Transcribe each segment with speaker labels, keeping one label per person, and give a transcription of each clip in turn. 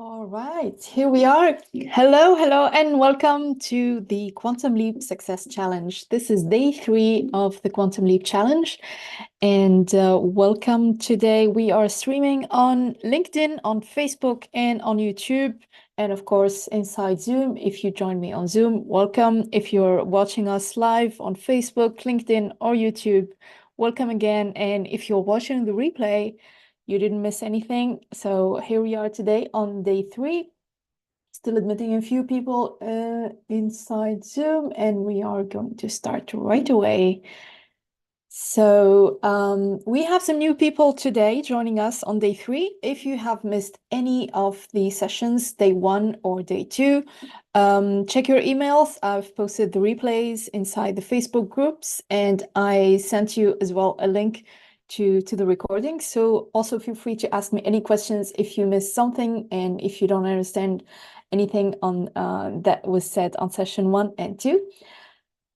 Speaker 1: All right, here we are. Hello, and welcome to the Quantum Leap Success Challenge. This is day 3 of the Quantum Leap Challenge, and welcome today. We are streaming on LinkedIn, on Facebook, and on YouTube, and of course, inside Zoom. If you join me on Zoom, welcome. If you're watching us live on Facebook, LinkedIn, or YouTube, welcome again. And if you're watching the replay, you didn't miss anything. So here we are today on day 3, still admitting a few people inside Zoom, and we are going to start right away. So we have some new people today joining us on day 3. If you have missed any of the sessions, day 1 or day 2, check your emails. I've posted the replays inside the Facebook groups, and I sent you as well a link to the recording. So also feel free to ask me any questions if you missed something and if you don't understand anything on that was said on session 1 and 2.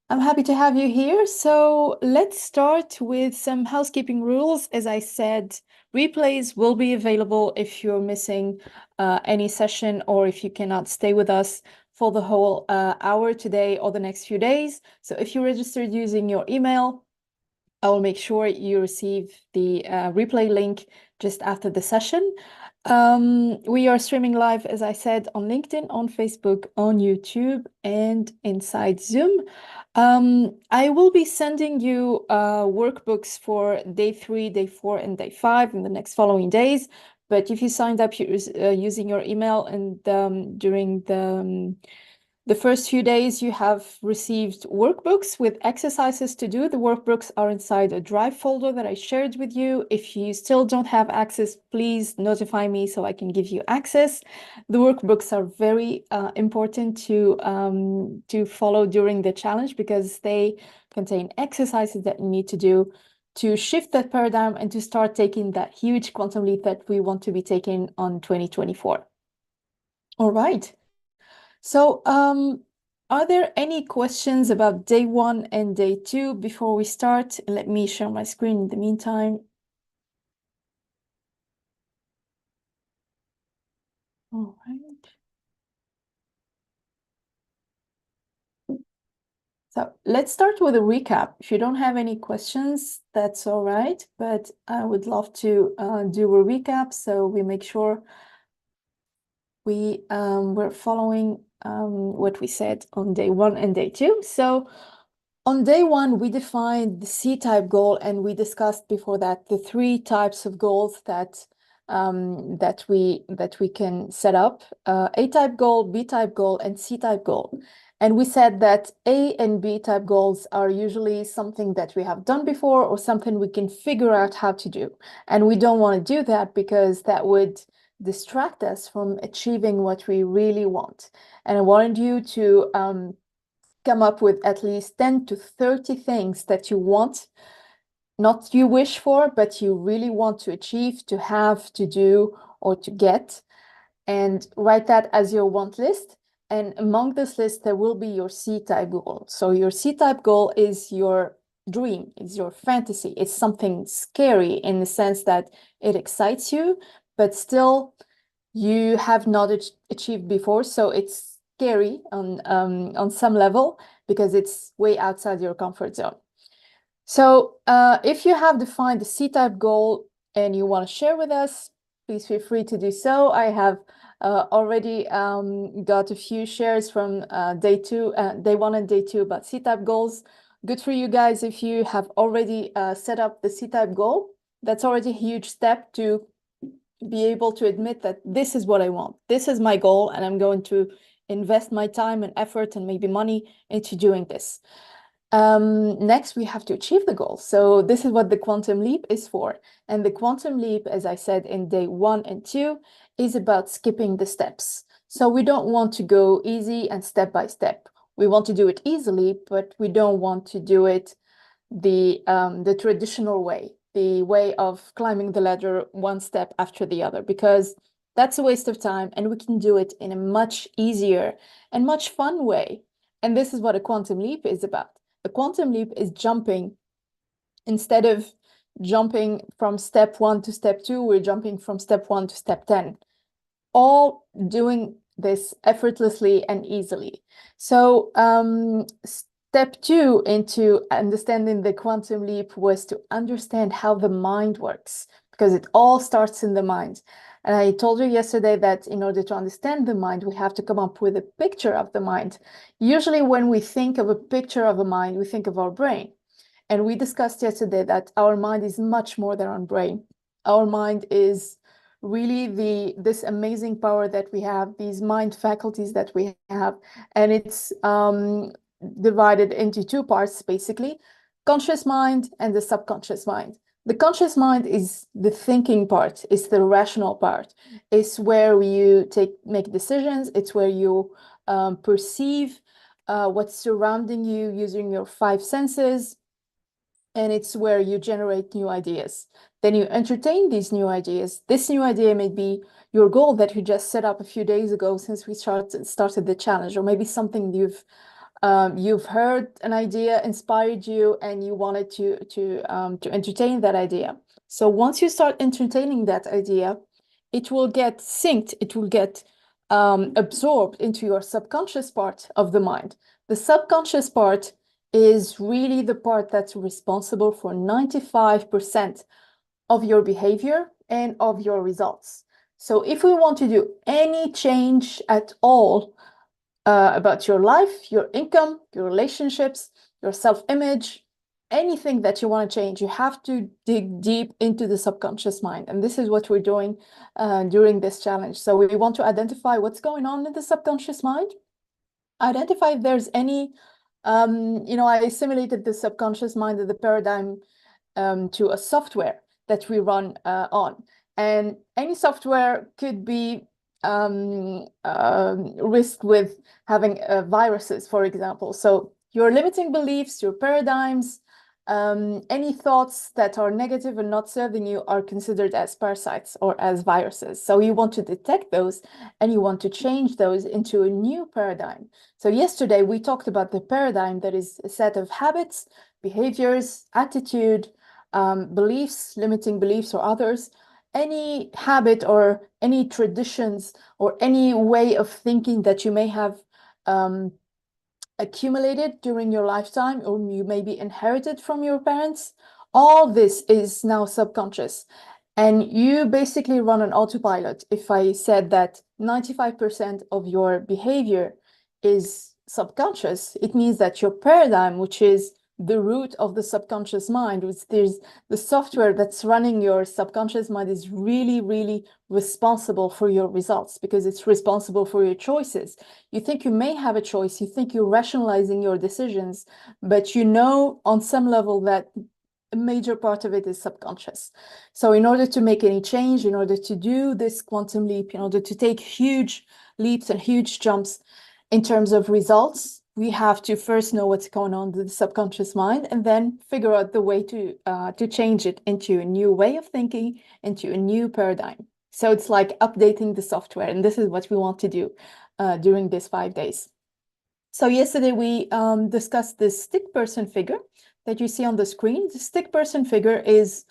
Speaker 1: I'm happy to have you here. So let's start with some housekeeping rules. As I said, replays will be available if you're missing any session or if you cannot stay with us for the whole hour today or the next few days. So if you registered using your email, I will make sure you receive the replay link just after the session. We are streaming live, as I said, on LinkedIn, on Facebook, on YouTube, and inside Zoom. I will be sending you workbooks for day 3, day 4, and day 5 in the next following days. But if you signed up using your email and during the first few days, you have received workbooks with exercises to do. The workbooks are inside a Drive folder that I shared with you. If you still don't have access, please notify me so I can give you access. The workbooks are very important to follow during the challenge because they contain exercises that you need to do to shift that paradigm and to start taking that huge quantum leap that we want to be taking on 2024. All right. So, are there any questions about day 1 and day 2 before we start? Let me share my screen in the meantime. All right. So let's start with a recap. If you don't have any questions, that's all right, but I would love to do a recap so we make sure we're following what we said on day 1 and day 2. So on day 1, we defined the C-type goal, and we discussed before that the 3 types of goals that we can set up: A-type goal, B-type goal, and C-type goal. And we said that A and B-type goals are usually something that we have done before or something we can figure out how to do. And we don't want to do that because that would distract us from achieving what we really want. And I wanted you to come up with at least 10 to 30 things that you want, not you wish for, but you really want to achieve, to have, to do, or to get, and write that as your want list. And among this list, there will be your C-type goal. So your C-type goal is your dream, it's your fantasy. It's something scary in the sense that it excites you, but still you have not achieved before. So it's scary on some level because it's way outside your comfort zone. So if you have defined the C-type goal and you want to share with us, please feel free to do so. I have already got a few shares from day 1 and day 2 about C-type goals. Good for you guys if you have already set up the C-type goal. That's already a huge step to be able to admit that this is what I want. This is my goal, and I'm going to invest my time and effort and maybe money into doing this. Next, we have to achieve the goal. So this is what the quantum leap is for. And the quantum leap, as I said in day 1 and 2, is about skipping the steps. So we don't want to go easy and step by step. We want to do it easily, but we don't want to do it the traditional way, the way of climbing the ladder one step after the other, because that's a waste of time, and we can do it in a much easier and much fun way. And this is what a quantum leap is about. A quantum leap is jumping. Instead of jumping from step 1 to step 2, we're jumping from step 1 to step 10. all doing this effortlessly and easily. So step 2 into understanding the quantum leap was to understand how the mind works, because it all starts in the mind. And I told you yesterday that in order to understand the mind, we have to come up with a picture of the mind. Usually when we think of a picture of a mind, we think of our brain. And we discussed yesterday that our mind is much more than our brain. Our mind is really this amazing power that we have, these mind faculties that we have, and it's divided into 2 parts, basically, conscious mind and the subconscious mind. The conscious mind is the thinking part, it's the rational part. It's where you make decisions, it's where you perceive what's surrounding you using your 5 senses, and it's where you generate new ideas. Then you entertain these new ideas. This new idea may be your goal that you just set up a few days ago since we started the challenge, or maybe something you've heard an idea inspired you and you wanted to entertain that idea. So once you start entertaining that idea, it will get synced, it will get absorbed into your subconscious part of the mind. The subconscious part is really the part that's responsible for 95% of your behavior and of your results. So if we want to do any change at all about your life, your income, your relationships, your self-image, anything that you want to change, you have to dig deep into the subconscious mind. And this is what we're doing during this challenge. So we want to identify what's going on in the subconscious mind, identify if there's any I simulated the subconscious mind of the paradigm to a software that we run on. And any software could be risked with having viruses, for example. So your limiting beliefs, your paradigms, any thoughts that are negative and not serving you are considered as parasites or as viruses. So you want to detect those and you want to change those into a new paradigm. So yesterday we talked about the paradigm that is a set of habits, behaviors, attitude, beliefs, limiting beliefs or others, any habit or any traditions or any way of thinking that you may have accumulated during your lifetime, or you maybe inherited from your parents. All this is now subconscious. And you basically run an autopilot. If I said that 95% of your behavior is subconscious, it means that your paradigm, which is the root of the subconscious mind, which there's the software that's running your subconscious mind, is really, really responsible for your results, because it's responsible for your choices. You think you may have a choice, you think you're rationalizing your decisions, but you know on some level that a major part of it is subconscious. So in order to make any change, in order to do this quantum leap, in order to take huge leaps and huge jumps in terms of results, we have to first know what's going on with the subconscious mind, and then figure out the way to change it into a new way of thinking, into a new paradigm. So it's like updating the software, and this is what we want to do during these 5 days. So yesterday we discussed this stick person figure that you see on the screen. The stick person figure is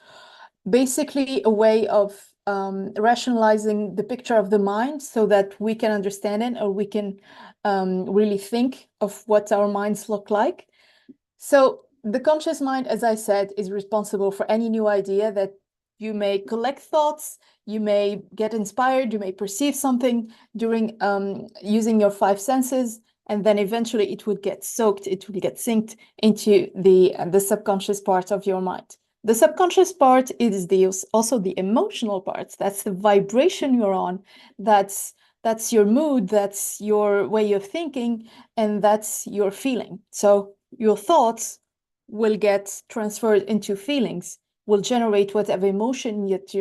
Speaker 1: basically a way of rationalizing the picture of the mind so that we can understand it, or we can really think of what our minds look like. So the conscious mind, as I said, is responsible for any new idea that you may collect thoughts, you may get inspired, you may perceive something during using your 5 senses, and then eventually it would get soaked, it would get synced into the subconscious part of your mind. The subconscious part is also the emotional part. That's the vibration you're on. That's your mood, that's your way of thinking, and that's your feeling. So your thoughts will get transferred into feelings, will generate whatever emotion that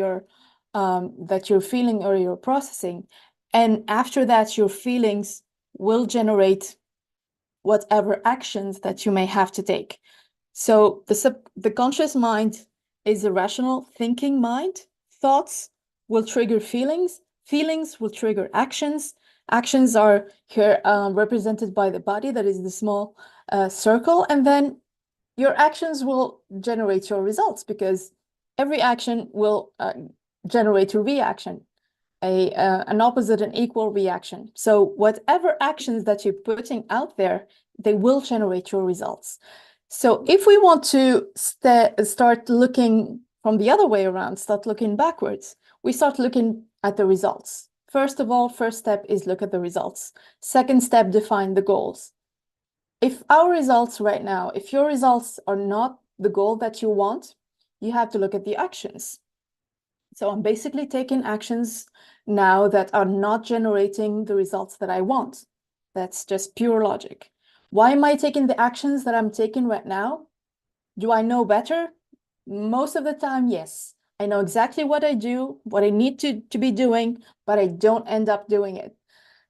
Speaker 1: you're feeling or you're processing. And after that, your feelings will generate whatever actions that you may have to take. So the conscious mind is a rational thinking mind. Thoughts will trigger feelings. Feelings will trigger actions. Actions are here represented by the body, that is the small circle. And then your actions will generate your results, because every action will generate a reaction. an opposite and equal reaction. So whatever actions that you're putting out there, they will generate your results. So if we want to start looking from the other way around, start looking backwards, we start looking at the results. First of all, first step is look at the results. Second step, define the goals. If our results right now, if your results are not the goal that you want, you have to look at the actions. So I'm basically taking actions now that are not generating the results that I want. That's just pure logic. Why am I taking the actions that I'm taking right now? Do I know better? Most of the time, yes. I know exactly what I do, what I need to be doing, but I don't end up doing it.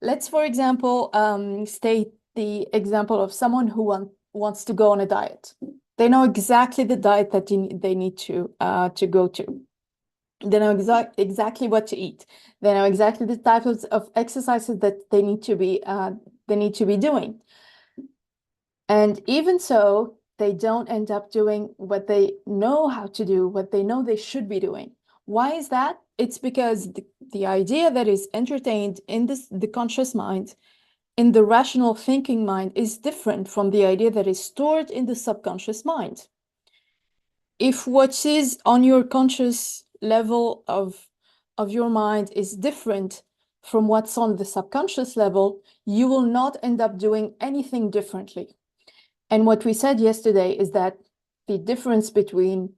Speaker 1: Let's, for example, state the example of someone who wants to go on a diet. They know exactly the diet that they need to go to. They know exactly what to eat. They know exactly the types of exercises that they need to be doing. And even so, they don't end up doing what they know how to do, what they know they should be doing. Why is that? It's because the idea that is entertained in the conscious mind, in the rational thinking mind, is different from the idea that is stored in the subconscious mind. If what is on your conscious level of your mind is different from what's on the subconscious level, you will not end up doing anything differently. And what we said yesterday is that the difference between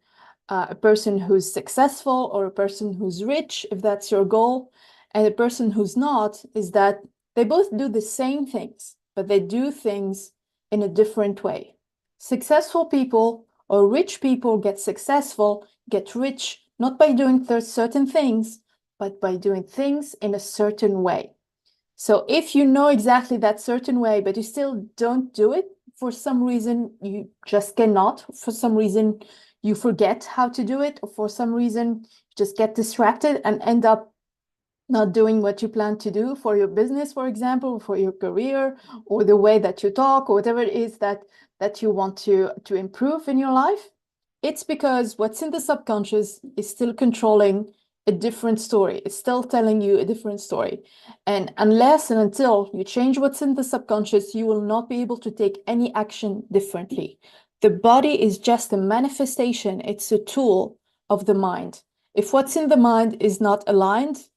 Speaker 1: a person who's successful or a person who's rich, if that's your goal, and a person who's not, is that they both do the same things, but they do things in a different way. Successful people or rich people get successful, get rich, not by doing certain things, but by doing things in a certain way. So if you know exactly that certain way, but you still don't do it, for some reason you just cannot, for some reason you forget how to do it, or for some reason you just get distracted and end up not doing what you plan to do for your business, for example, for your career, or the way that you talk, or whatever it is that you want to improve in your life, it's because what's in the subconscious is still controlling a different story. It's still telling you a different story. And unless and until you change what's in the subconscious, you will not be able to take any action differently. The body is just a manifestation. It's a tool of the mind. If what's in the mind is not aligned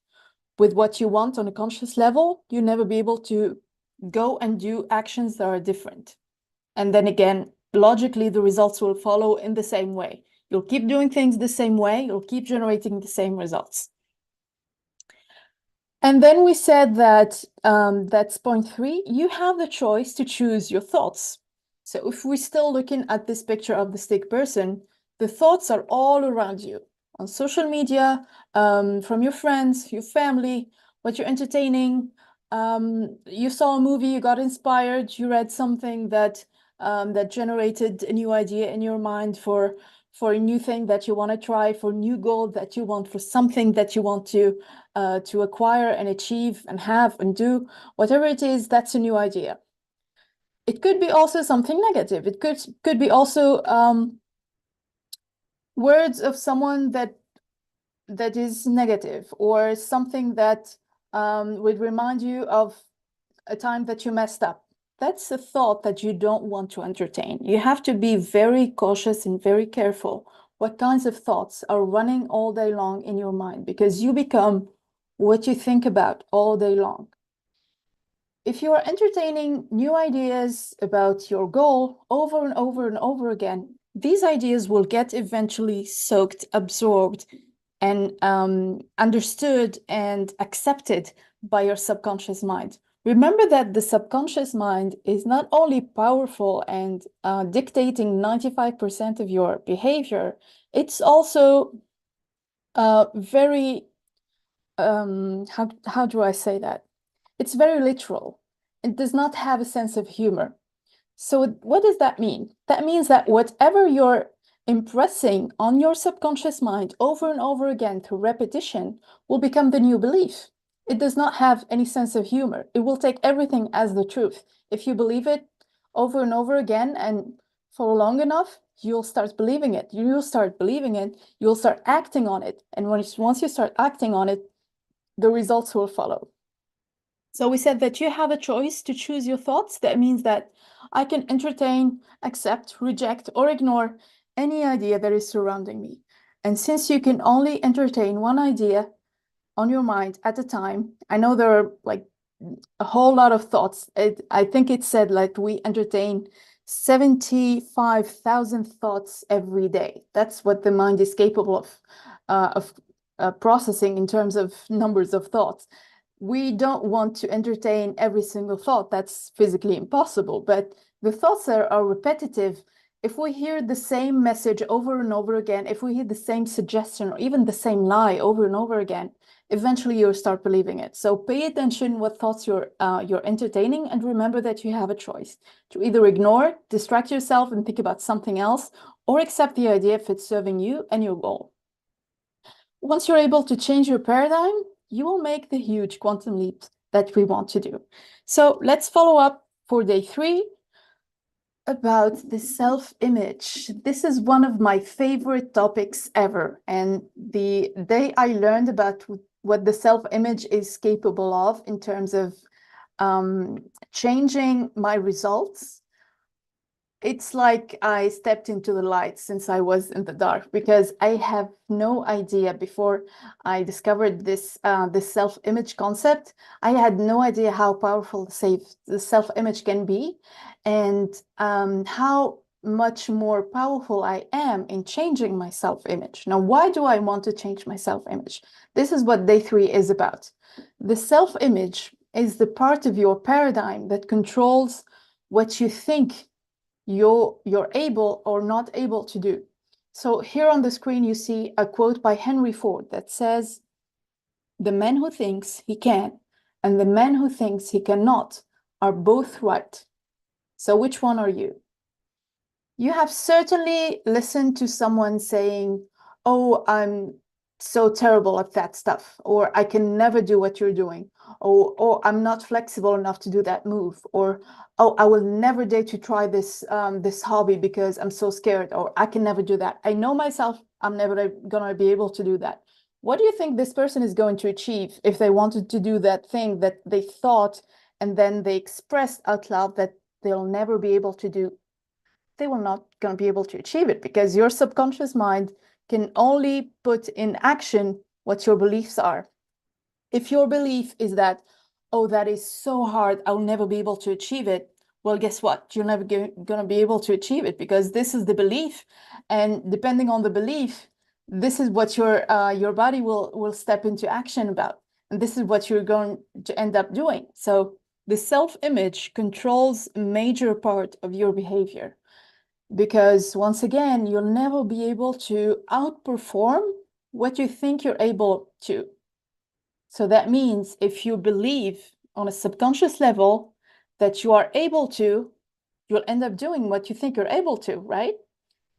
Speaker 1: with what you want on a conscious level, you'll never be able to go and do actions that are different. And then again, logically, the results will follow in the same way. You'll keep doing things the same way, you'll keep generating the same results. And then we said that that's point 3, you have the choice to choose your thoughts. So if we're still looking at this picture of the stick person, the thoughts are all around you on social media, from your friends, your family, what you're entertaining. You saw a movie, you got inspired, you read something that generated a new idea in your mind for a new thing that you want to try, for a new goal that you want, for something that you want to acquire and achieve and have and do, whatever it is, that's a new idea. It could be also something negative. It could be also words of someone that is negative, or something that would remind you of a time that you messed up. That's a thought that you don't want to entertain. You have to be very cautious and very careful what kinds of thoughts are running all day long in your mind, because you become what you think about all day long. If you are entertaining new ideas about your goal over and over and over again, these ideas will get eventually soaked, absorbed, and understood and accepted by your subconscious mind. Remember that the subconscious mind is not only powerful and dictating 95% of your behavior, it's also very, how do I say that? It's very literal. It does not have a sense of humor. So what does that mean? That means that whatever you're impressing on your subconscious mind over and over again through repetition will become the new belief. It does not have any sense of humor. It will take everything as the truth. If you believe it over and over again and for long enough, you'll start believing it. You'll start believing it. You'll start acting on it. And once you start acting on it, the results will follow. So we said that you have a choice to choose your thoughts. That means that I can entertain, accept, reject, or ignore any idea that is surrounding me. And since you can only entertain one idea on your mind at a time, I know there are like a whole lot of thoughts. I think it said like we entertain 75,000 thoughts every day. That's what the mind is capable of processing in terms of numbers of thoughts. We don't want to entertain every single thought. That's physically impossible. But the thoughts are repetitive. If we hear the same message over and over again, if we hear the same suggestion or even the same lie over and over again, eventually you'll start believing it. So pay attention what thoughts you're entertaining, and remember that you have a choice to either ignore, distract yourself and think about something else, or accept the idea if it's serving you and your goal. Once you're able to change your paradigm, you will make the huge quantum leaps that we want to do. So let's follow up for day 3 about the self-image. This is one of my favorite topics ever. And the day I learned about what the self-image is capable of in terms of changing my results, it's like I stepped into the light since I was in the dark, because I have no idea before I discovered this self-image concept. I had no idea how powerful the self-image can be, and how much more powerful I am in changing my self-image. Now, why do I want to change my self-image? This is what day 3 is about. The self-image is the part of your paradigm that controls what you think you're able or not able to do. So here on the screen, you see a quote by Henry Ford that says, "The man who thinks he can and the man who thinks he cannot are both right." So which one are you? You have certainly listened to someone saying, "Oh, I'm so terrible at that stuff," or "I can never do what you're doing," or "Oh, I'm not flexible enough to do that move," or "Oh, I will never dare to try this hobby because I'm so scared," or "I can never do that. I know myself, I'm never gonna be able to do that." What do you think this person is going to achieve if they wanted to do that thing that they thought and then they expressed out loud that they'll never be able to do? They will not going to be able to achieve it, because your subconscious mind can only put in action what your beliefs are. If your belief is that, "Oh, that is so hard, I'll never be able to achieve it," well, guess what? You're never going to be able to achieve it, because this is the belief. And depending on the belief, this is what your body will step into action about. And this is what you're going to end up doing. So the self-image controls a major part of your behavior. Because once again, you'll never be able to outperform what you think you're able to. So that means if you believe on a subconscious level that you are able to, you'll end up doing what you think you're able to, right?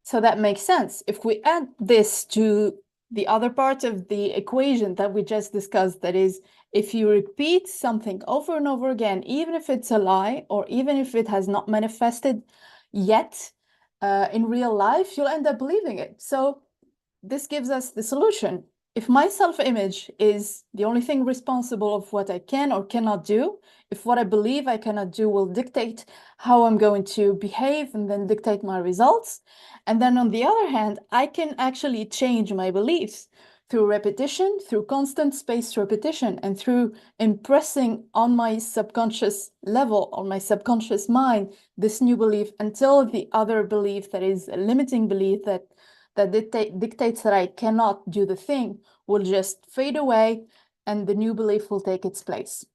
Speaker 1: So that makes sense. If we add this to the other part of the equation that we just discussed, that is, if you repeat something over and over again, even if it's a lie or even if it has not manifested yet, in real life, you'll end up believing it. So this gives us the solution. If my self-image is the only thing responsible of what I can or cannot do, if what I believe I cannot do will dictate how I'm going to behave and then dictate my results, and then on the other hand, I can actually change my beliefs through repetition, through constant spaced repetition, and through impressing on my subconscious level, on my subconscious mind, this new belief until the other belief, that is a limiting belief that dictates that I cannot do the thing, will just fade away and the new belief will take its place.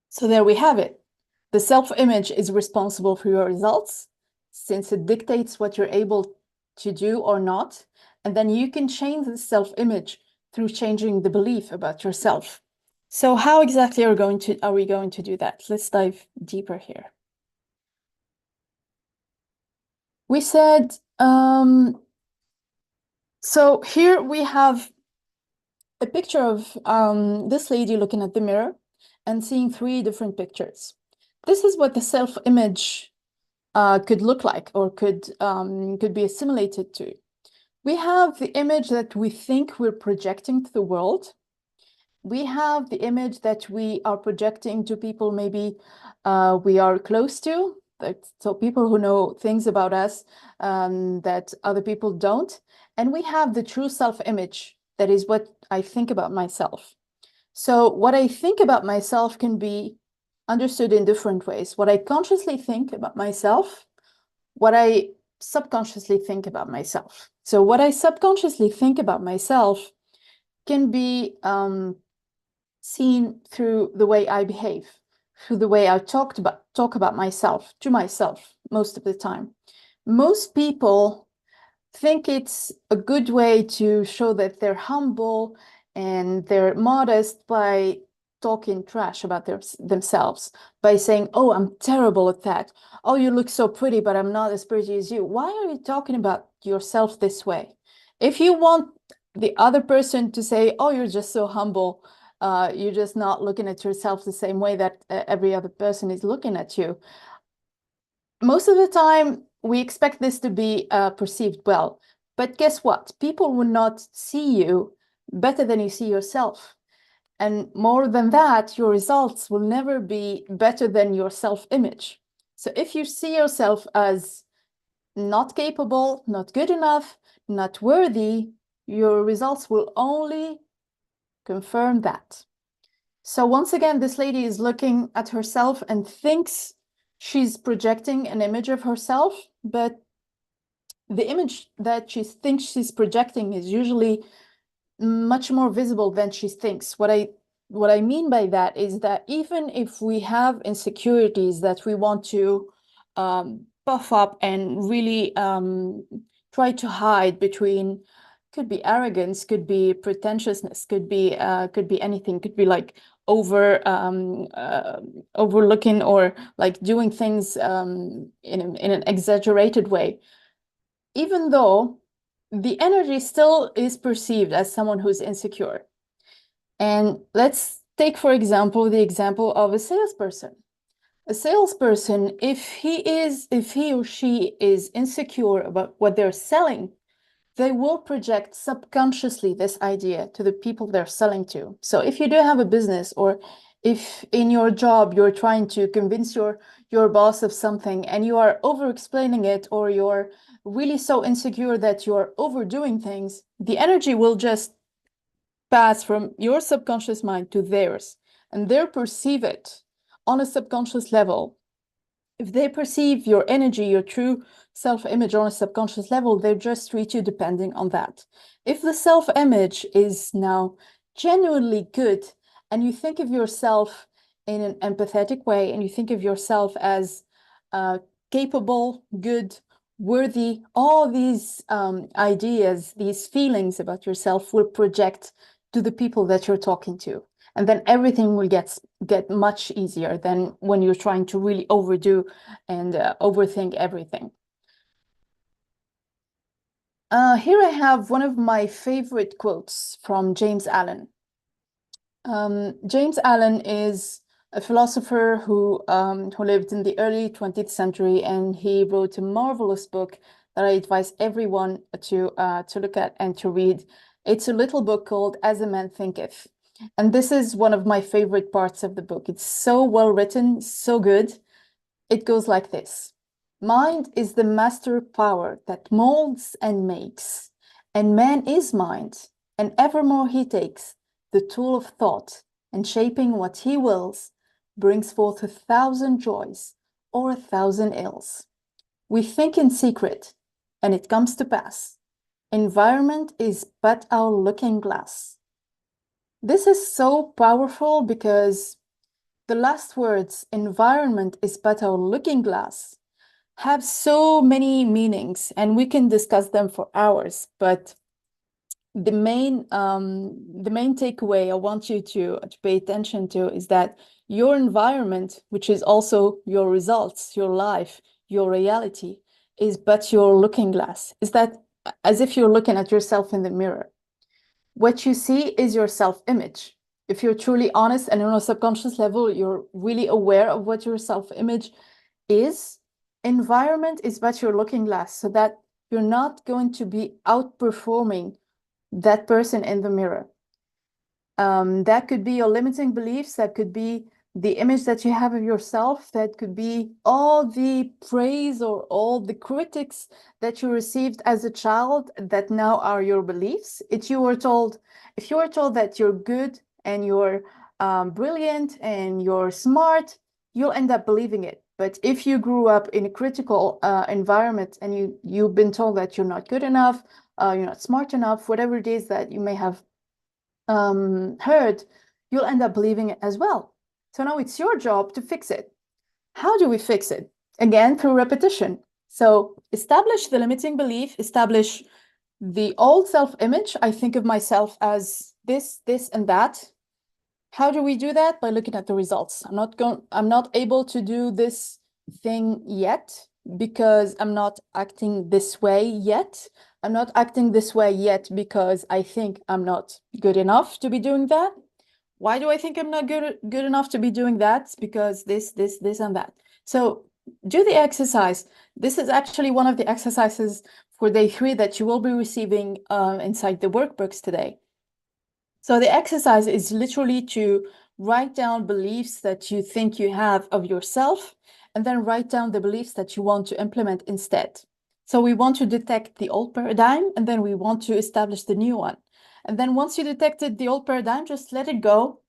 Speaker 1: So there we have it. The self-image is responsible for your results, since it dictates what you're able to do or not. And then you can change the self-image through changing the belief about yourself. So how exactly are we going to do that? Let's dive deeper here. We said, so here we have a picture of this lady looking at the mirror and seeing 3 different pictures. This is what the self-image could look like, or could be assimilated to. We have the image that we think we're projecting to the world. we have the image that we are projecting to people maybe we are close to, so people who know things about us that other people don't. And we have the true self-image, that is what I think about myself. So what I think about myself can be understood in different ways. What I consciously think about myself, what I subconsciously think about myself. So what I subconsciously think about myself can be seen through the way I behave, through the way I talk about myself to myself most of the time. Most people think it's a good way to show that they're humble and they're modest by talking trash about themselves, by saying, oh, I'm terrible at that. Oh, you look so pretty, but I'm not as pretty as you. Why are you talking about yourself this way? If you want the other person to say, oh, you're just so humble, you're just not looking at yourself the same way that every other person is looking at you. Most of the time, we expect this to be perceived well. But guess what? People will not see you better than you see yourself. And more than that, your results will never be better than your self-image. So if you see yourself as not capable, not good enough, not worthy, your results will only confirm that. So once again, this lady is looking at herself and thinks she's projecting an image of herself, but the image that she thinks she's projecting is usually much more visible than she thinks. What I mean by that is that even if we have insecurities that we want to puff up and really try to hide between, could be arrogance, could be pretentiousness, could be anything, could be like overlooking or like doing things in an exaggerated way, even though the energy still is perceived as someone who's insecure. And let's take, for example, the example of a salesperson. A salesperson, if he or she is insecure about what they're selling, they will project subconsciously this idea to the people they're selling to. So if you do have a business, or if in your job you're trying to convince your boss of something and you are over explaining it, or you're really so insecure that you're overdoing things, the energy will just pass from your subconscious mind to theirs, and they'll perceive it on a subconscious level. If they perceive your energy, your true self-image on a subconscious level, they just treat you depending on that. If the self-image is now genuinely good, and you think of yourself in an empathetic way, and you think of yourself as capable, good, worthy, all these ideas, these feelings about yourself will project to the people that you're talking to. And then everything will get much easier than when you're trying to really overdo and overthink everything. Here I have one of my favorite quotes from James Allen. James Allen is a philosopher who lived in the early 20th century, and he wrote a marvelous book that I advise everyone to look at and to read. It's a little book called As a Man Thinketh. And this is one of my favorite parts of the book. It's so well written, so good. It goes like this. Mind is the master power that molds and makes, and man is mind, and evermore he takes the tool of thought, and shaping what he wills, brings forth 1,000 joys or 1,000 ills. We think in secret, and it comes to pass. Environment is but our looking glass. This is so powerful because the last words, environment is but our looking glass, have so many meanings, and we can discuss them for hours. But the main takeaway I want you to pay attention to is that your environment, which is also your results, your life, your reality, is but your looking glass. Is that as if you're looking at yourself in the mirror. What you see is your self-image. If you're truly honest and on a subconscious level, you're really aware of what your self-image is, environment is but your looking glass, so that you're not going to be outperforming that person in the mirror. That could be your limiting beliefs. That could be the image that you have of yourself. That could be all the praise or all the critics that you received as a child that now are your beliefs. If you were told that you're good and you're brilliant and you're smart, you'll end up believing it. But if you grew up in a critical environment and you've been told that you're not good enough, you're not smart enough, whatever it is that you may have heard, you'll end up believing it as well. So now it's your job to fix it. How do we fix it? Again, through repetition. So establish the limiting belief, establish the old self-image. I think of myself as this, and that. How do we do that? By looking at the results. I'm not able to do this thing yet because I'm not acting this way yet. I'm not acting this way yet because I think I'm not good enough to be doing that. Why do I think I'm not good enough to be doing that? Because this, and that. So do the exercise. This is actually one of the exercises for day 3 that you will be receiving inside the workbooks today. So the exercise is literally to write down beliefs that you think you have of yourself, and then write down the beliefs that you want to implement instead. So we want to detect the old paradigm, and then we want to establish the new one. And then once you detected the old paradigm, just let it go,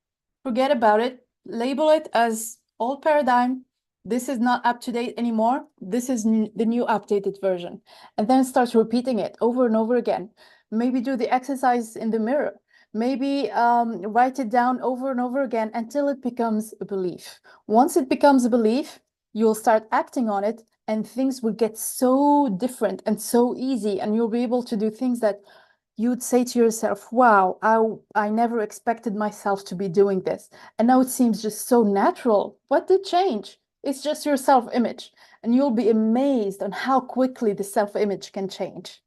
Speaker 1: forget about it, label it as old paradigm. This is not up to date anymore. This is the new updated version. And then start repeating it over and over again. Maybe do the exercise in the mirror. Maybe write it down over and over again until it becomes a belief. Once it becomes a belief, you'll start acting on it, and things will get so different and so easy, and you'll be able to do things that you'd say to yourself, wow, I never expected myself to be doing this. And now it seems just so natural. What did change? It's just your self-image. And you'll be amazed on how quickly the self-image can change.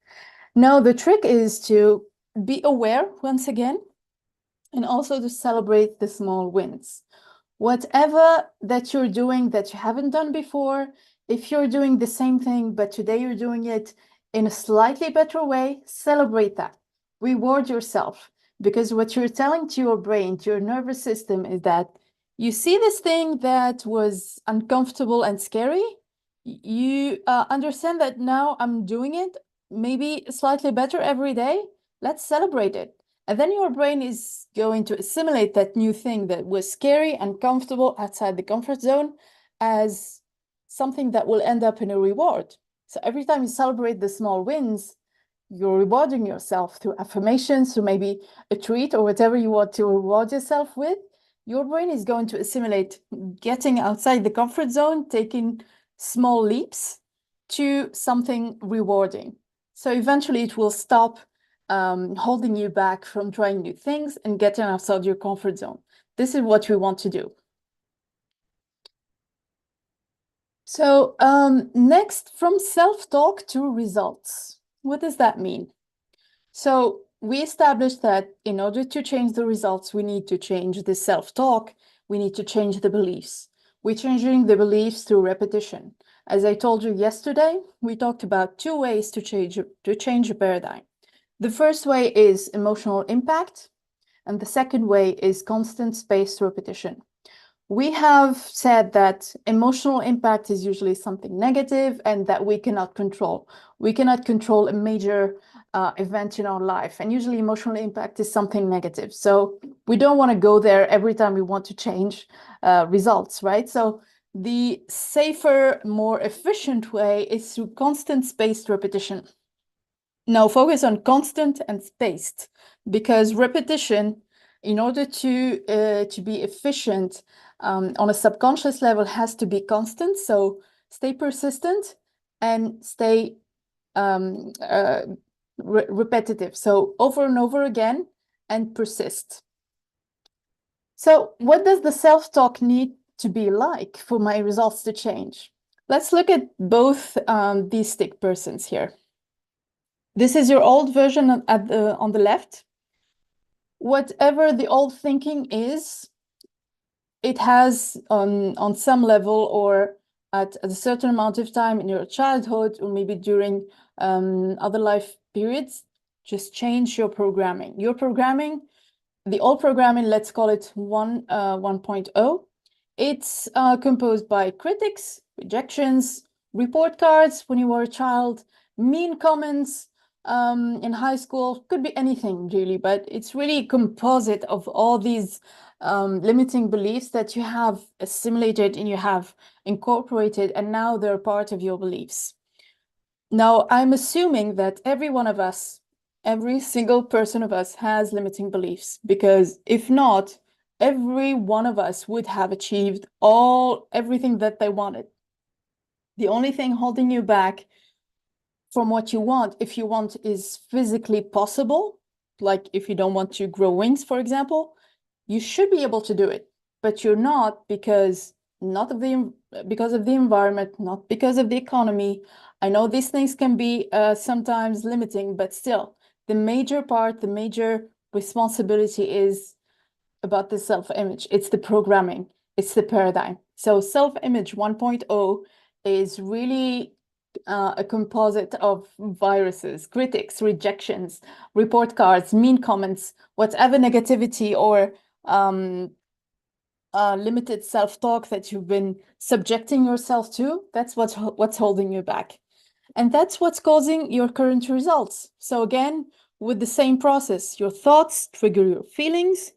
Speaker 1: Now, the trick is to be aware once again, and also to celebrate the small wins. Whatever that you're doing that you haven't done before, if you're doing the same thing, but today you're doing it in a slightly better way, celebrate that. Reward yourself, because what you're telling to your brain, to your nervous system, is that you see this thing that was uncomfortable and scary. You understand that now I'm doing it maybe slightly better every day. Let's celebrate it. And then your brain is going to assimilate that new thing that was scary and comfortable outside the comfort zone as something that will end up in a reward. So every time you celebrate the small wins, you're rewarding yourself through affirmations, through maybe a treat or whatever you want to reward yourself with. Your brain is going to assimilate getting outside the comfort zone, taking small leaps to something rewarding. So eventually it will stop holding you back from trying new things and getting outside your comfort zone. This is what we want to do. So next, from self-talk to results. What does that mean? So we established that in order to change the results, we need to change the self-talk. We need to change the beliefs. We're changing the beliefs through repetition. As I told you yesterday, we talked about 2 ways to change a paradigm. The first way is emotional impact, and the second way is constant spaced repetition. We have said that emotional impact is usually something negative and that we cannot control. We cannot control a major event in our life, and usually emotional impact is something negative. So we don't want to go there every time we want to change results, right? So the safer, more efficient way is through constant spaced repetition. Now focus on constant and spaced, because repetition, in order to be efficient on a subconscious level, has to be constant. So stay persistent and stay repetitive. So over and over again, and persist. So what does the self-talk need to be like for my results to change? Let's look at both these stick persons here. This is your old version on the left. Whatever the old thinking is, it has on some level or at a certain amount of time in your childhood or maybe during other life periods, just change your programming. Your programming the old programming, let's call it 1.0. It's composed by critics, rejections, report cards when you were a child, mean comments in high school, could be anything really, but it's really a composite of all these limiting beliefs that you have assimilated and you have incorporated, and now they're part of your beliefs. Now, I'm assuming that every one of us, every single person of us has limiting beliefs, because if not, every one of us would have achieved everything that they wanted. The only thing holding you back from what you want, if you want, is physically possible. Like if you don't want to grow wings, for example, you should be able to do it, but you're not not of the because of the environment, not because of the economy. I know these things can be sometimes limiting, but still, the major responsibility is about the self-image. It's the programming, it's the paradigm. So self-image 1.0 is really a composite of viruses, critics, rejections, report cards, mean comments, whatever negativity or limited self-talk that you've been subjecting yourself to. That's what's holding you back. And that's what's causing your current results. So again, with the same process, your thoughts trigger your feelings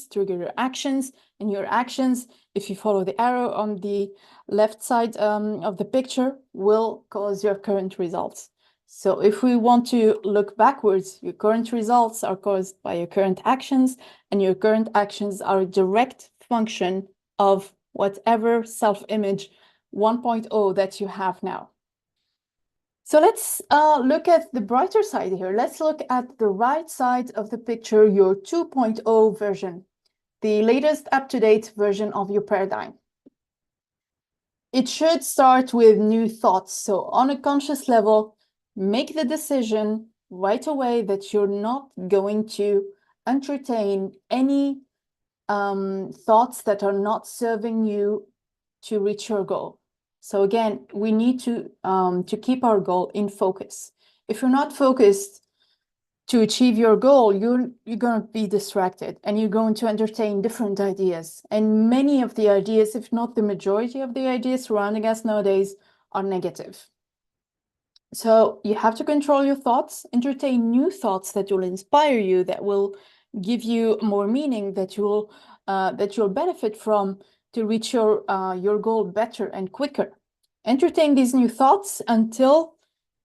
Speaker 1: trigger your actions, and your actions, if you follow the arrow on the left side of the picture, will cause your current results. So if we want to look backwards, your current results are caused by your current actions, and your current actions are a direct function of whatever self-image 1.0 that you have now. So let's look at the brighter side here. Let's look at the right side of the picture, your 2.0 version, the latest up-to-date version of your paradigm. It should start with new thoughts. So on a conscious level, make the decision right away that you're not going to entertain any thoughts that are not serving you to reach your goal. So again, we need to keep our goal in focus. If you're not focused to achieve your goal, you're going to be distracted, and you're going to entertain different ideas. And many of the ideas, if not the majority of the ideas surrounding us nowadays, are negative. So you have to control your thoughts, entertain new thoughts that will inspire you, that will give you more meaning, that you'll benefit from to reach your goal better and quicker. Entertain these new thoughts until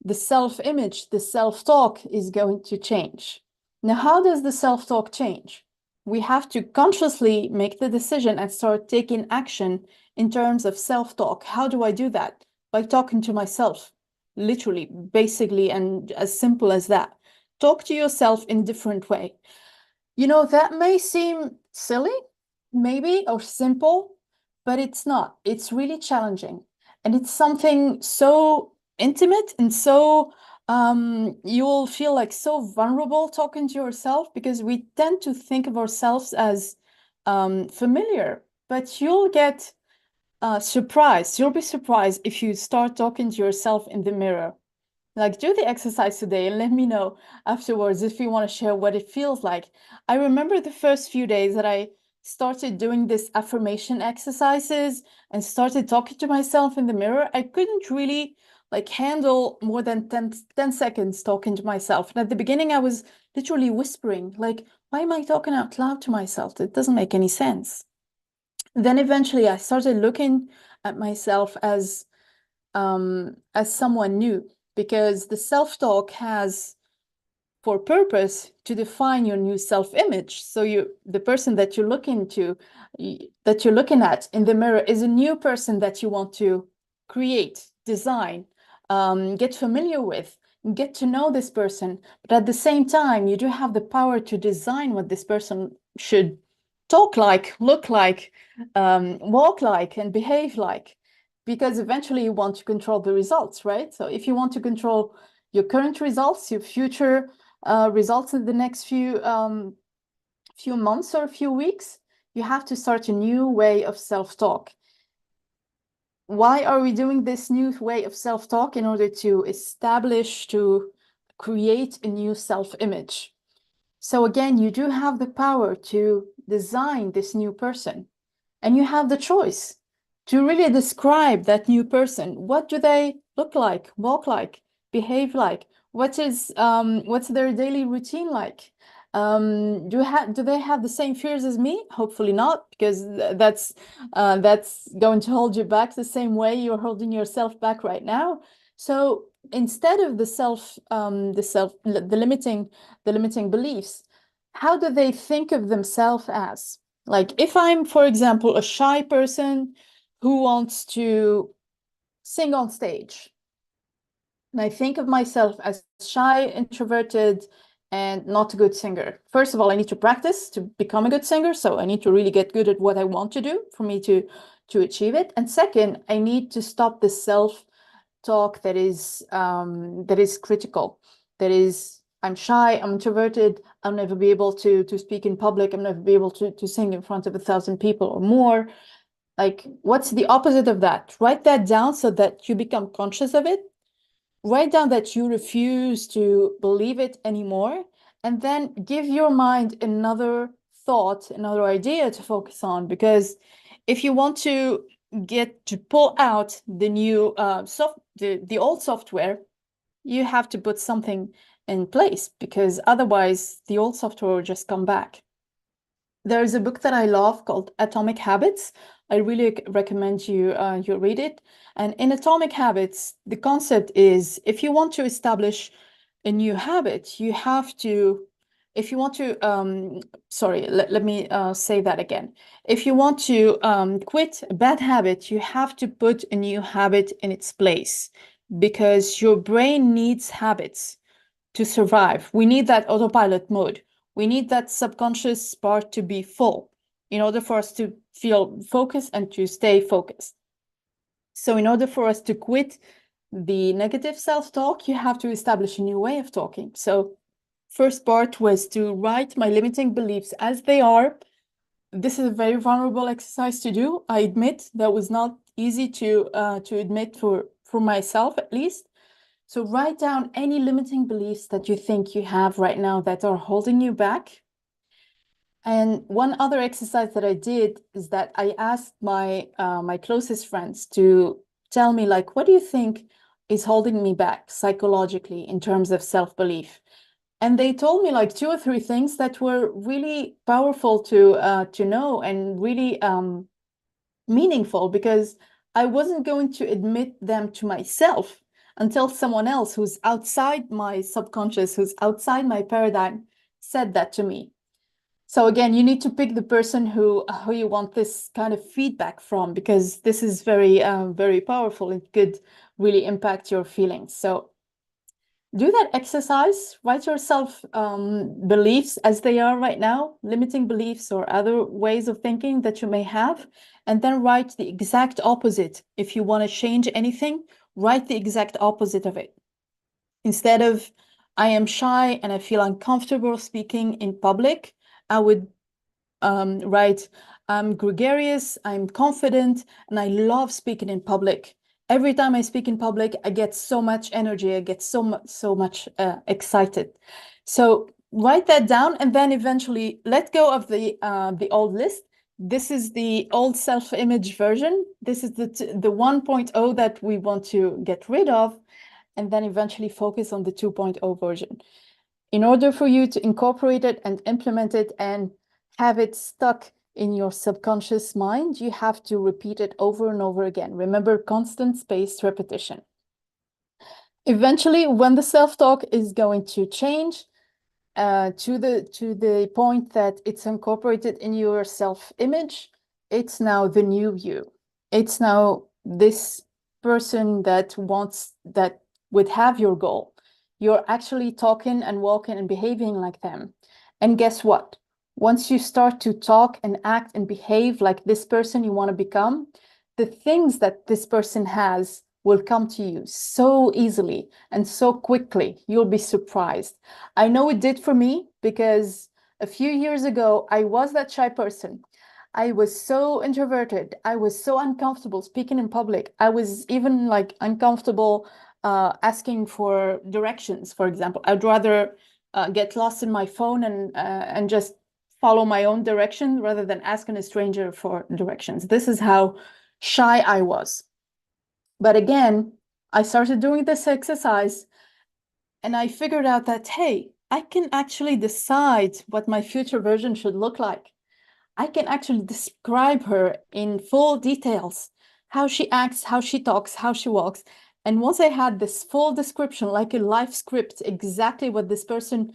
Speaker 1: the self-image, the self-talk is going to change. Now, how does the self-talk change? We have to consciously make the decision and start taking action in terms of self-talk. How do I do that? By talking to myself, literally, basically, and as simple as that. Talk to yourself in a different way. You know, that may seem silly, maybe, or simple, but it's not. It's really challenging. And it's something so intimate and so you'll feel like so vulnerable talking to yourself, because we tend to think of ourselves as familiar, but you'll get surprised. You'll be surprised if you start talking to yourself in the mirror. Like, do the exercise today and let me know afterwards if you want to share what it feels like. I remember the first few days that I started doing this affirmation exercises and started talking to myself in the mirror. I couldn't really like handle more than 10 seconds talking to myself. And at the beginning, I was literally whispering, like, why am I talking out loud to myself? That doesn't make any sense. Then eventually I started looking at myself as someone new, because the self-talk has for purpose to define your new self-image. So the person that you're looking at in the mirror is a new person that you want to create, design, get familiar with, get to know this person. But at the same time, you do have the power to design what this person should talk like, look like, walk like, and behave like, because eventually you want to control the results, right? So if you want to control your current results, your future results in the next few months or a few weeks, you have to start a new way of self-talk. Why are we doing this new way of self-talk? In order to create a new self-image. So again, you do have the power to design this new person, and you have the choice to really describe that new person. What do they look like, walk like, behave like? What's their daily routine like? Do they have the same fears as me? Hopefully not, because that's going to hold you back the same way you're holding yourself back right now. So instead of the limiting beliefs, how do they think of themselves as? Like if I'm, for example, a shy person who wants to sing on stage, and I think of myself as shy, introverted, and not a good singer. First of all, I need to practice to become a good singer. So I need to really get good at what I want to do for me to achieve it. And second, I need to stop the self-talk that is critical. That is, I'm shy, I'm introverted, I'll never be able to speak in public, I'll never be able to sing in front of 1,000 people or more. Like, what's the opposite of that? Write that down so that you become conscious of it. Write down that you refuse to believe it anymore, and then give your mind another thought, another idea to focus on. Because if you want to get to pull out the new the old software, you have to put something in place, because otherwise the old software will just come back. There's a book that I love called Atomic Habits. I really recommend you read it. And in Atomic Habits, the concept is if you want to establish a new habit, you have to, if you want to, sorry, let me say that again. If you want to quit a bad habit, you have to put a new habit in its place, because your brain needs habits to survive. We need that autopilot mode. We need that subconscious part to be full in order for us to feel focused and to stay focused. So in order for us to quit the negative self-talk, you have to establish a new way of talking. So first part was to write my limiting beliefs as they are. This is a very vulnerable exercise to do. I admit that was not easy to admit for myself, at least. So write down any limiting beliefs that you think you have right now that are holding you back. And one other exercise that I did is that I asked my closest friends to tell me, like, what do you think is holding me back psychologically in terms of self-belief? And they told me like 2 or 3 things that were really powerful to know, and really meaningful, because I wasn't going to admit them to myself until someone else who's outside my subconscious, who's outside my paradigm, said that to me. So again, you need to pick the person who you want this kind of feedback from, because this is very powerful. It could really impact your feelings. So do that exercise. Write yourself beliefs as they are right now, limiting beliefs or other ways of thinking that you may have, and then write the exact opposite. If you want to change anything, write the exact opposite of it. Instead of I am shy and I feel uncomfortable speaking in public, I would write I'm gregarious, I'm confident, and I love speaking in public. Every time I speak in public, I get so much energy, I get so much excited. So write that down, and then eventually let go of the old list. This is the old self-image version. This is the 1.0 that we want to get rid of, and then eventually focus on the 2.0 version. In order for you to incorporate it and implement it and have it stuck in your subconscious mind, you have to repeat it over and over again. Remember, constant spaced repetition. Eventually, when the self-talk is going to change to the point that it's incorporated in your self-image, it's now the new you. It's now this person that would have your goal. You're actually talking and walking and behaving like them. And guess what? Once you start to talk and act and behave like this person you want to become, the things that this person has will come to you so easily and so quickly. You'll be surprised. I know it did for me, because a few years ago, I was that shy person. I was so introverted. I was so uncomfortable speaking in public. I was even like uncomfortable asking for directions, for example. I'd rather get lost in my phone and just follow my own direction rather than asking a stranger for directions. This is how shy I was. But again, I started doing this exercise and I figured out that, hey, I can actually decide what my future version should look like. I can actually describe her in full details, how she acts, how she talks, how she walks. And once I had this full description, like a life script, exactly what this person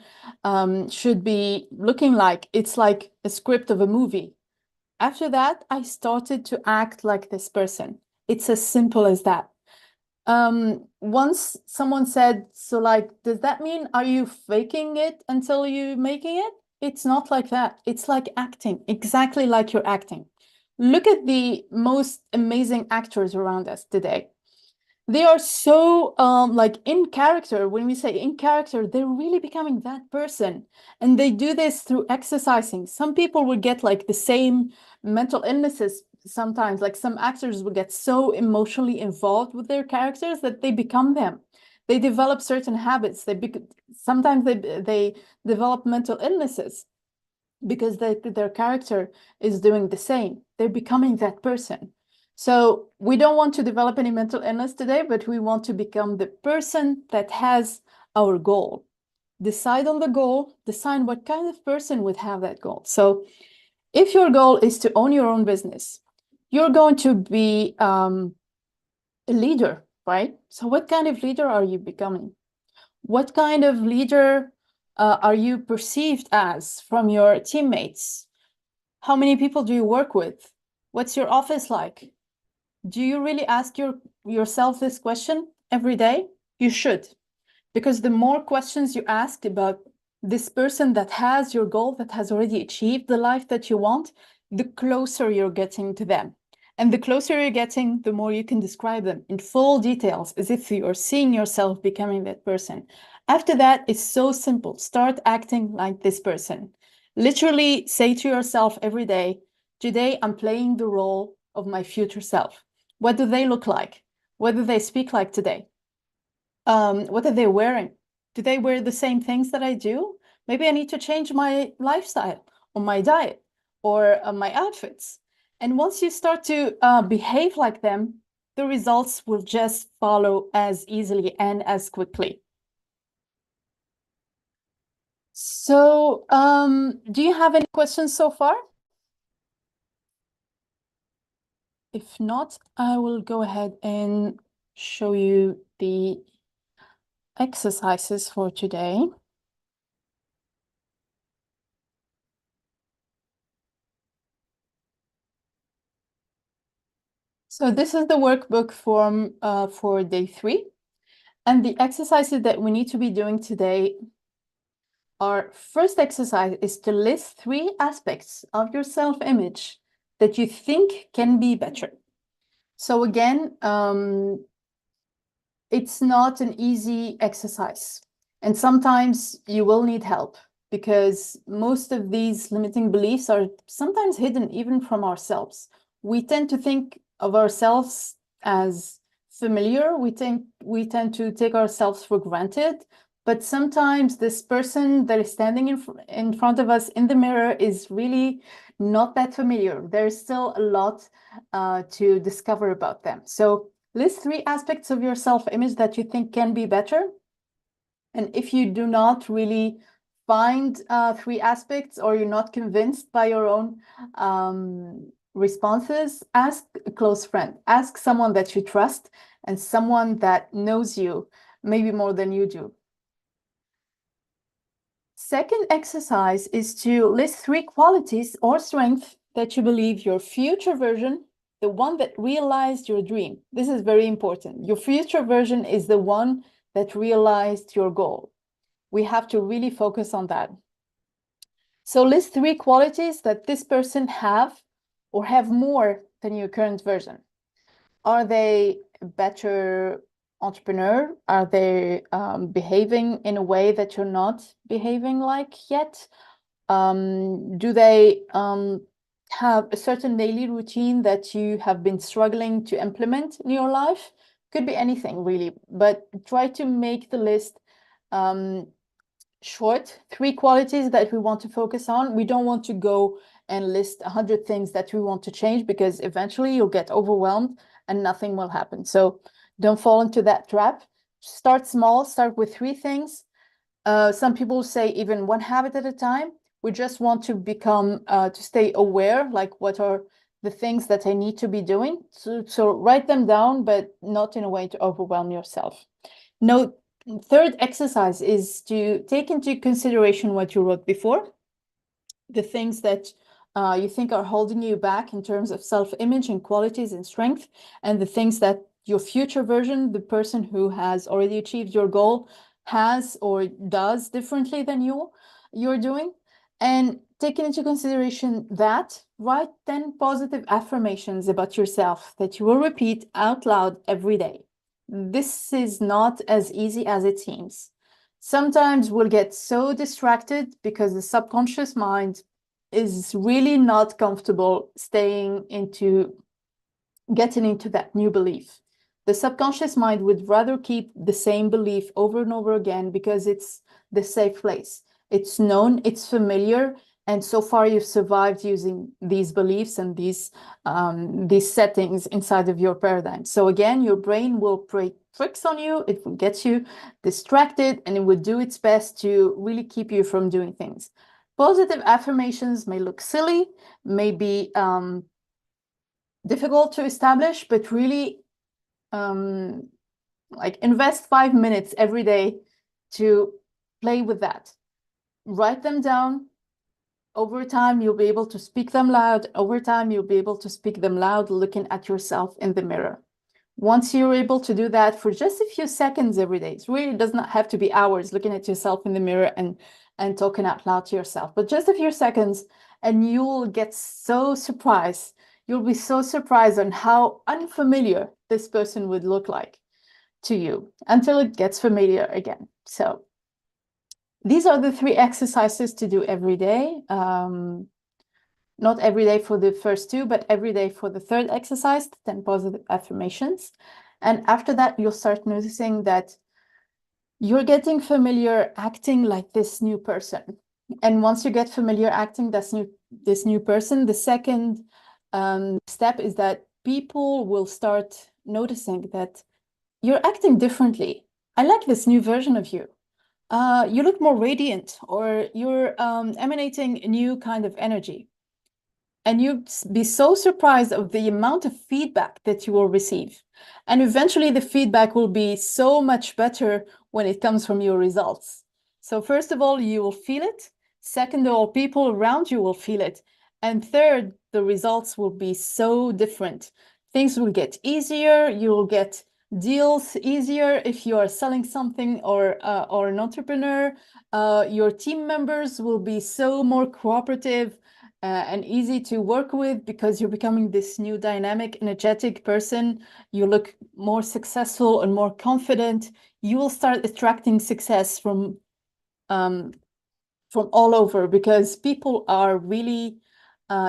Speaker 1: should be looking like, it's like a script of a movie. After that, I started to act like this person. It's as simple as that. Once someone said, so like, does that mean, are you faking it until you making it? It's not like that. It's like acting, exactly like you're acting. Look at the most amazing actors around us today. They are so like in character. When we say in character, they're really becoming that person. And they do this through exercising. Some people will get like the same mental illnesses sometimes. Like some actors will get so emotionally involved with their characters that they become them. They develop certain habits. Sometimes they develop mental illnesses because their character is doing the same. They're becoming that person. So we don't want to develop any mental illness today, but we want to become the person that has our goal. Decide on the goal, decide what kind of person would have that goal. So if your goal is to own your own business, you're going to be a leader, right? So what kind of leader are you becoming? What kind of leader are you perceived as from your teammates? How many people do you work with? What's your office like? Do you really ask yourself this question every day? You should, because the more questions you ask about this person that has your goal, that has already achieved the life that you want, the closer you're getting to them. And the closer you're getting, the more you can describe them in full details, as if you're seeing yourself becoming that person. After that, it's so simple. Start acting like this person. Literally say to yourself every day, today I'm playing the role of my future self. What do they look like? What do they speak like today? What are they wearing? Do they wear the same things that I do? Maybe I need to change my lifestyle or my diet or my outfits. And once you start to behave like them, the results will just follow as easily and as quickly. So, do you have any questions so far? If not, I will go ahead and show you the exercises for today. So this is the workbook form for day 3. And the exercises that we need to be doing today, our first exercise is to list 3 aspects of your self-image that you think can be better. So again, it's not an easy exercise. And sometimes you will need help because most of these limiting beliefs are sometimes hidden even from ourselves. We tend to think of ourselves as familiar. We tend to take ourselves for granted. But sometimes this person that is standing in front of us in the mirror is really not that familiar. There's still a lot to discover about them. So list 3 aspects of your self-image that you think can be better. And if you do not really find 3 aspects or you're not convinced by your own responses, ask a close friend. Ask someone that you trust and someone that knows you maybe more than you do. Second exercise is to list 3 qualities or strengths that you believe your future version, the one that realized your dream. This is very important. Your future version is the one that realized your goal. We have to really focus on that. So list 3 qualities that this person have or have more than your current version. Are they a better entrepreneur? Are they behaving in a way that you're not behaving like yet? Do they have a certain daily routine that you have been struggling to implement in your life? Could be anything really, but try to make the list short, 3 qualities that we want to focus on. We don't want to go and list 100 things that we want to change, because eventually you'll get overwhelmed and nothing will happen. So don't fall into that trap. Start small, start with 3 things. Some people say even 1 habit at a time. We just want to become, to stay aware, like what are the things that I need to be doing. So write them down, but not in a way to overwhelm yourself. Note, third exercise is to take into consideration what you wrote before, the things that you think are holding you back in terms of self-image and qualities and strength, and the things that your future version, the person who has already achieved your goal, has or does differently than you're doing. And taking into consideration that, write 10 positive affirmations about yourself that you will repeat out loud every day. This is not as easy as it seems. Sometimes we'll get so distracted because the subconscious mind is really not comfortable getting into that new belief. The subconscious mind would rather keep the same belief over and over again because it's the safe place. It's known, it's familiar, and so far you've survived using these beliefs and these settings inside of your paradigm. So again, your brain will play tricks on you, it will get you distracted, and it will do its best to really keep you from doing things. Positive affirmations may look silly, may be difficult to establish, but really like invest 5 minutes every day to play with that. Write them down. Over time, you'll be able to speak them loud. Over time, you'll be able to speak them loud looking at yourself in the mirror. Once you're able to do that for just a few seconds every day, it really does not have to be hours looking at yourself in the mirror and talking out loud to yourself, but just a few seconds, and you'll get so surprised. You'll be so surprised on how unfamiliar this person would look like to you until it gets familiar again. So these are the 3 exercises to do every day. Not every day for the first 2, but every day for the third exercise, 10 positive affirmations. And after that, you'll start noticing that you're getting familiar acting like this new person. And once you get familiar acting this new person, the second step is that people will start noticing that you're acting differently. I like this new version of you. You look more radiant, or you're emanating a new kind of energy. And you'd be so surprised of the amount of feedback that you will receive. And eventually the feedback will be so much better when it comes from your results. So first of all, you will feel it. Second of all, people around you will feel it. And third, the results will be so different. Things will get easier. You will get deals easier if you are selling something or an entrepreneur. Your team members will be so more cooperative and easy to work with, because you're becoming this new dynamic, energetic person. You look more successful and more confident. You will start attracting success from all over, because people are really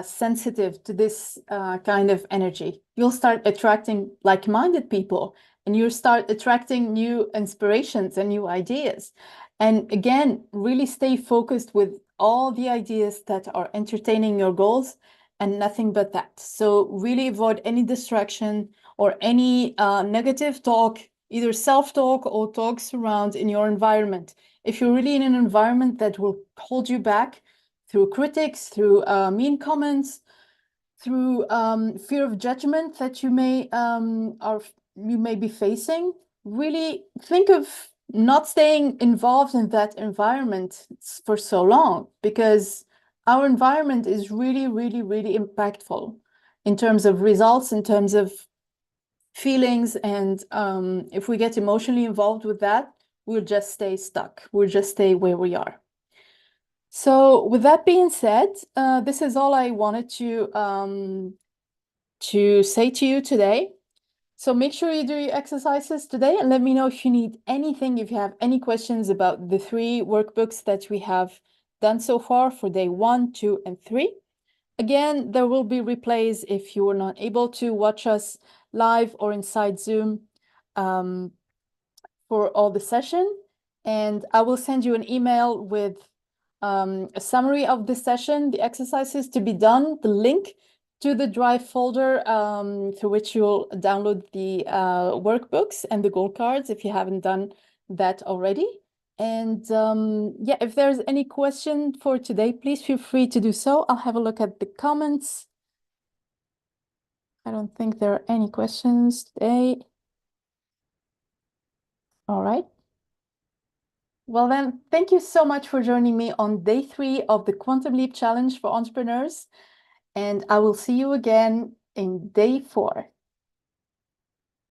Speaker 1: sensitive to this kind of energy. You'll start attracting like-minded people, and you start attracting new inspirations and new ideas. And again, really stay focused with all the ideas that are entertaining your goals and nothing but that. So really avoid any distraction or any negative talk, either self-talk or talks around in your environment. If you're really in an environment that will hold you back through critics, through mean comments, through fear of judgment that you may be facing, really think of not staying involved in that environment for so long, because our environment is really, really, really impactful in terms of results, in terms of feelings. And if we get emotionally involved with that, we'll just stay stuck. We'll just stay where we are. So with that being said, this is all I wanted to say to you today. So make sure you do your exercises today, and let me know if you need anything, if you have any questions about the 3 workbooks that we have done so far for day 1, 2, and 3. Again, there will be replays if you were not able to watch us live or inside Zoom for all the session. and I will send you an email with a summary of the session, the exercises to be done, the link to the Drive folder through which you'll download the workbooks and the goal cards if you haven't done that already. And yeah, if there's any question for today, please feel free to do so. I'll have a look at the comments. I don't think there are any questions today. All right. Well then, thank you so much for joining me on day 3 of the Quantum Leap Challenge for Entrepreneurs. And I will see you again in day 4.